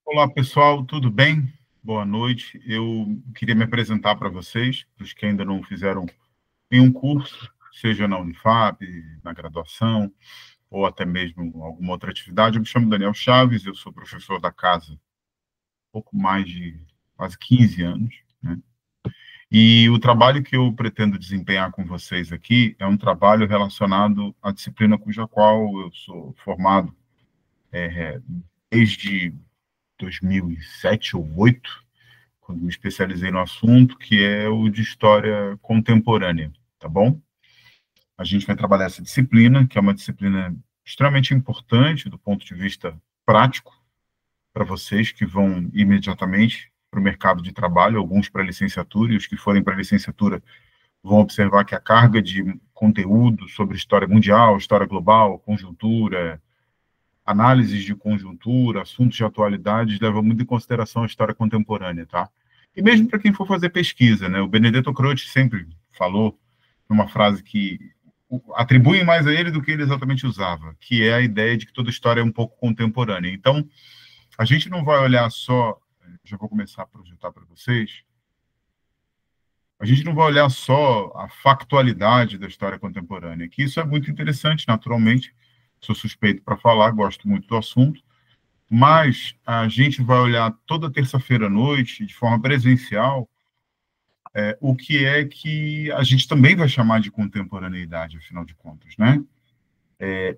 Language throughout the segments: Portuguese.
Olá, pessoal, tudo bem? Boa noite. Eu queria me apresentar para vocês, para os que ainda não fizeram nenhum curso, seja na Unifap, na graduação, ou até mesmo alguma outra atividade. Eu me chamo Daniel Chaves, eu sou professor da casa há pouco mais de quase 15 anos, né? E o trabalho que eu pretendo desempenhar com vocês aqui é um trabalho relacionado à disciplina cuja qual eu sou formado desde 2007 ou 2008, quando me especializei no assunto, que é o de história contemporânea, tá bom? A gente vai trabalhar essa disciplina, que é uma disciplina extremamente importante do ponto de vista prático para vocês que vão imediatamente para o mercado de trabalho, alguns para licenciatura, e os que forem para licenciatura vão observar que a carga de conteúdo sobre história mundial, história global, conjuntura, análises de conjuntura, assuntos de atualidade, leva muito em consideração a história contemporânea, tá? E mesmo para quem for fazer pesquisa, né? O Benedetto Croce sempre falou numa frase que atribuem mais a ele do que ele exatamente usava, que é a ideia de que toda história é um pouco contemporânea. Então, a gente não vai olhar só, já vou começar a projetar para vocês, a gente não vai olhar só a factualidade da história contemporânea, que isso é muito interessante, naturalmente, sou suspeito para falar, gosto muito do assunto, mas a gente vai olhar toda terça-feira à noite, de forma presencial, o que é que a gente também vai chamar de contemporaneidade, afinal de contas, né?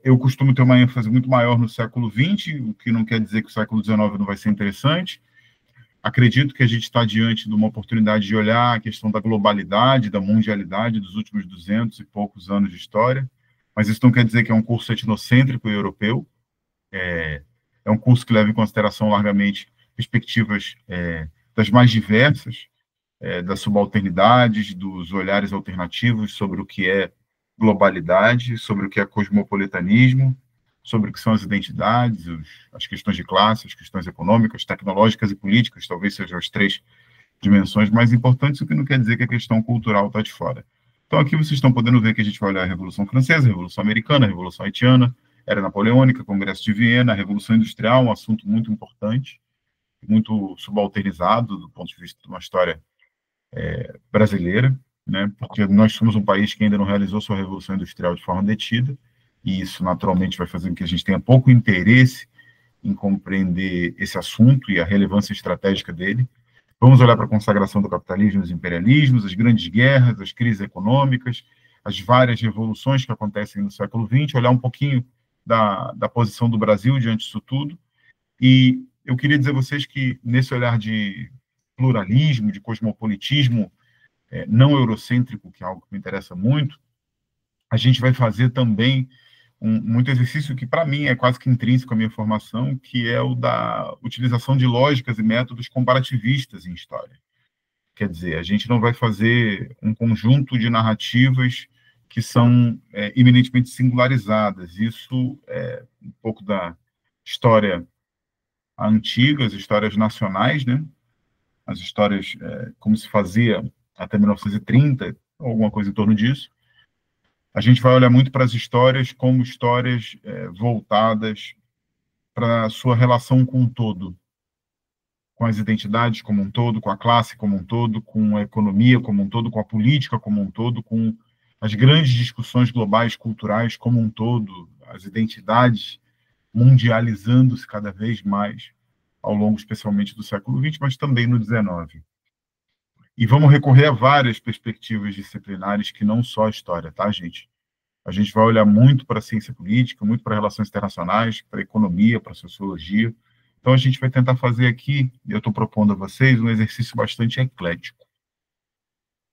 Eu costumo ter uma ênfase muito maior no século XX, o que não quer dizer que o século XIX não vai ser interessante. Acredito que a gente está diante de uma oportunidade de olhar a questão da globalidade, da mundialidade dos últimos 200 e poucos anos de história, mas isso não quer dizer que é um curso etnocêntrico e europeu. É um curso que leva em consideração largamente perspectivas das mais diversas, das subalternidades, dos olhares alternativos sobre o que é globalidade, sobre o que é cosmopolitanismo, sobre o que são as identidades, as questões de classe, as questões econômicas, tecnológicas e políticas, talvez sejam as três dimensões mais importantes, o que não quer dizer que a questão cultural está de fora. Então, aqui vocês estão podendo ver que a gente vai olhar a Revolução Francesa, a Revolução Americana, a Revolução Haitiana, Era Napoleônica, Congresso de Viena, a Revolução Industrial, um assunto muito importante, muito subalternizado do ponto de vista de uma história brasileira, né? Porque nós somos um país que ainda não realizou sua Revolução Industrial de forma detida, e isso naturalmente vai fazer com que a gente tenha pouco interesse em compreender esse assunto e a relevância estratégica dele. Vamos olhar para a consagração do capitalismo e dos imperialismos, as grandes guerras, as crises econômicas, as várias revoluções que acontecem no século XX, olhar um pouquinho da posição do Brasil diante disso tudo. E eu queria dizer a vocês que, nesse olhar de pluralismo, de cosmopolitismo não eurocêntrico, que é algo que me interessa muito, a gente vai fazer também muito exercício que, para mim, é quase que intrínseco à minha formação, que é o da utilização de lógicas e métodos comparativistas em história. Quer dizer, a gente não vai fazer um conjunto de narrativas que são eminentemente singularizadas. Isso é um pouco da história antiga, as histórias nacionais, né? As histórias como se fazia até 1930, alguma coisa em torno disso. A gente vai olhar muito para as histórias como histórias voltadas para a sua relação com o todo, com as identidades como um todo, com a classe como um todo, com a economia como um todo, com a política como um todo, com as grandes discussões globais culturais como um todo, as identidades mundializando-se cada vez mais ao longo, especialmente, do século XX, mas também no XIX. E vamos recorrer a várias perspectivas disciplinares que não só a história, tá, gente? A gente vai olhar muito para a ciência política, muito para relações internacionais, para a economia, para a sociologia. Então, a gente vai tentar fazer aqui, e eu estou propondo a vocês, um exercício bastante eclético.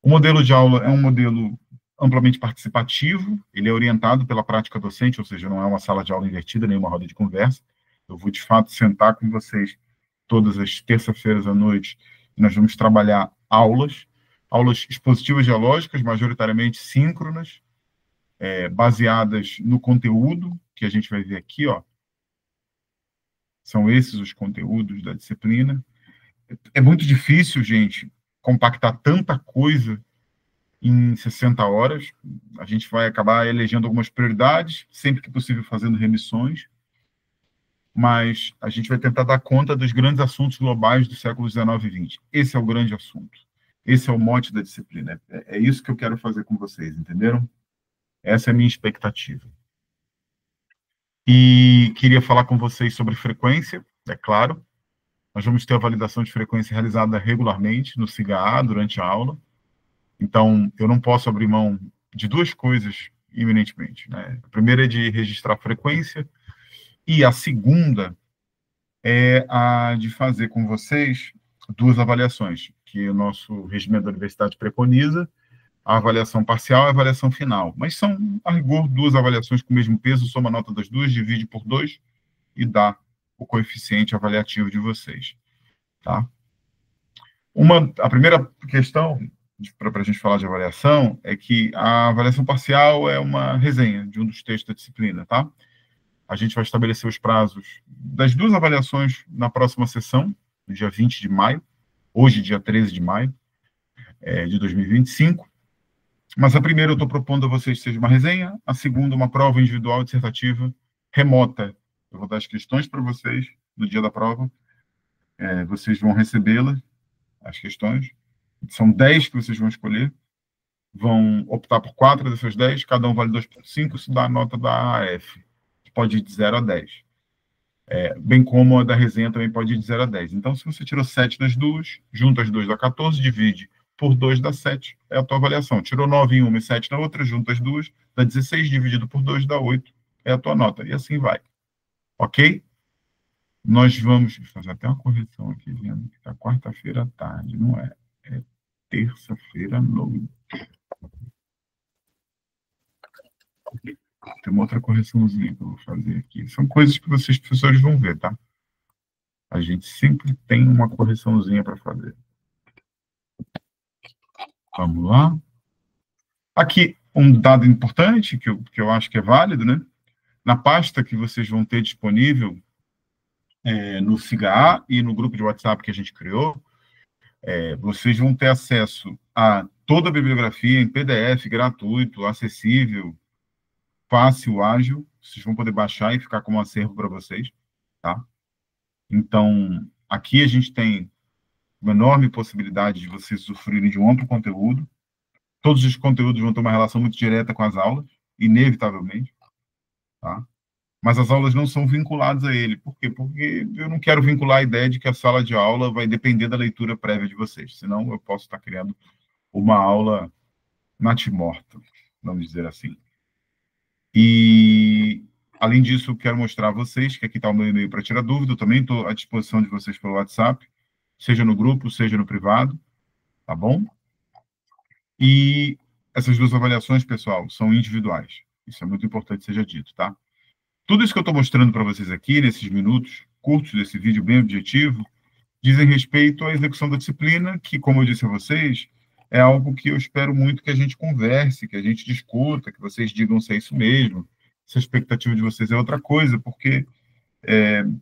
O modelo de aula é um modelo amplamente participativo, ele é orientado pela prática docente, ou seja, não é uma sala de aula invertida, nem uma roda de conversa. Eu vou, de fato, sentar com vocês todas as terças-feiras à noite, e nós vamos trabalhar aulas expositivas dialógicas, majoritariamente síncronas, baseadas no conteúdo, que a gente vai ver aqui, ó. São esses os conteúdos da disciplina. É muito difícil, gente, compactar tanta coisa em 60 horas. A gente vai acabar elegendo algumas prioridades, sempre que possível fazendo remissões. mas a gente vai tentar dar conta dos grandes assuntos globais do século XIX e XX. Esse é o grande assunto. Esse é o mote da disciplina. É isso que eu quero fazer com vocês, entenderam? Essa é a minha expectativa. E queria falar com vocês sobre frequência, é claro. Nós vamos ter a validação de frequência realizada regularmente no SIGA-A durante a aula. Então, eu não posso abrir mão de duas coisas iminentemente, né? A primeira é de registrar a frequência, e a segunda é a de fazer com vocês duas avaliações, que o nosso regimento da universidade preconiza, a avaliação parcial e a avaliação final. Mas são, a rigor, duas avaliações com o mesmo peso, soma a nota das duas, divide por 2 e dá o coeficiente avaliativo de vocês. Tá? A primeira questão, para a gente falar de avaliação, é que a avaliação parcial é uma resenha de um dos textos da disciplina, tá? A gente vai estabelecer os prazos das duas avaliações na próxima sessão, no dia 20 de maio, hoje, dia 13 de maio de 2025. Mas a primeira eu estou propondo a vocês que seja uma resenha, a segunda uma prova individual dissertativa remota. Eu vou dar as questões para vocês no dia da prova, vocês vão recebê-las, as questões. São 10 que vocês vão escolher, vão optar por 4 dessas 10, cada um vale 2,5, isso dá a nota da AF, que pode ir de 0 a 10. Bem como a da resenha também pode ir de 0 a 10. Então, se você tirou 7 das duas, junta as duas dá 14, divide por 2 dá 7, é a tua avaliação. Tirou 9 em uma e 7 na outra, junta as duas, dá 16, dividido por 2 dá 8, é a tua nota. E assim vai. Ok? Nós vamos fazer até uma correção aqui, vendo que está quarta-feira à tarde, não é? É terça-feira à noite. Tem uma outra correçãozinha que eu vou fazer aqui. São coisas que vocês, professores, vão ver, tá? A gente sempre tem uma correçãozinha para fazer. Vamos lá. Aqui, um dado importante, que eu acho que é válido, né? Na pasta que vocês vão ter disponível no SIGA-A e no grupo de WhatsApp que a gente criou, vocês vão ter acesso a toda a bibliografia em PDF, gratuito, acessível, fácil, ágil. Vocês vão poder baixar e ficar como acervo para vocês, tá? Então, aqui a gente tem uma enorme possibilidade de vocês usufruírem de um amplo conteúdo. Todos os conteúdos vão ter uma relação muito direta com as aulas, inevitavelmente, tá? Mas as aulas não são vinculadas a ele. Por quê? Porque eu não quero vincular a ideia de que a sala de aula vai depender da leitura prévia de vocês, senão eu posso estar criando uma aula natimorta, vamos dizer assim. E, além disso, eu quero mostrar a vocês que aqui está o meu e-mail para tirar dúvida. Eu também estou à disposição de vocês pelo WhatsApp, seja no grupo, seja no privado, tá bom? E essas duas avaliações, pessoal, são individuais. Isso é muito importante que seja dito, tá? Tudo isso que eu estou mostrando para vocês aqui, nesses minutos curtos desse vídeo bem objetivo, dizem respeito à execução da disciplina, que, como eu disse a vocês, é algo que eu espero muito que a gente converse, que a gente discuta, que vocês digam se é isso mesmo, se a expectativa de vocês é outra coisa, porque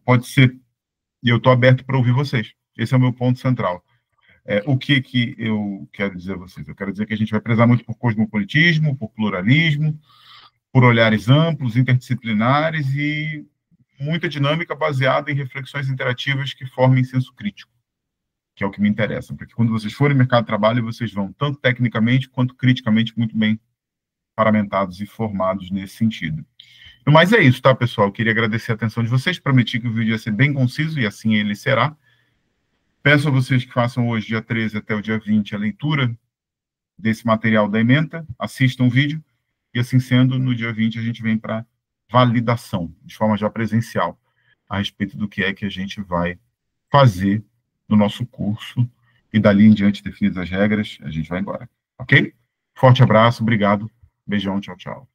pode ser, e eu estou aberto para ouvir vocês. Esse é o meu ponto central. O que eu quero dizer a vocês? Eu quero dizer que a gente vai prezar muito por cosmopolitismo, por pluralismo, por olhares amplos, interdisciplinares e muita dinâmica baseada em reflexões interativas que formem senso crítico, que é o que me interessa, porque quando vocês forem no mercado de trabalho, vocês vão, tanto tecnicamente quanto criticamente, muito bem paramentados e formados nesse sentido. Mas é isso, tá, pessoal? Eu queria agradecer a atenção de vocês, prometi que o vídeo ia ser bem conciso, e assim ele será. Peço a vocês que façam hoje, dia 13 até o dia 20, a leitura desse material da ementa, assistam o vídeo, e assim sendo, no dia 20 a gente vem para validação, de forma já presencial, a respeito do que é que a gente vai fazer no nosso curso, e dali em diante, definidas as regras, a gente vai embora, ok? Forte abraço, obrigado, beijão, tchau, tchau.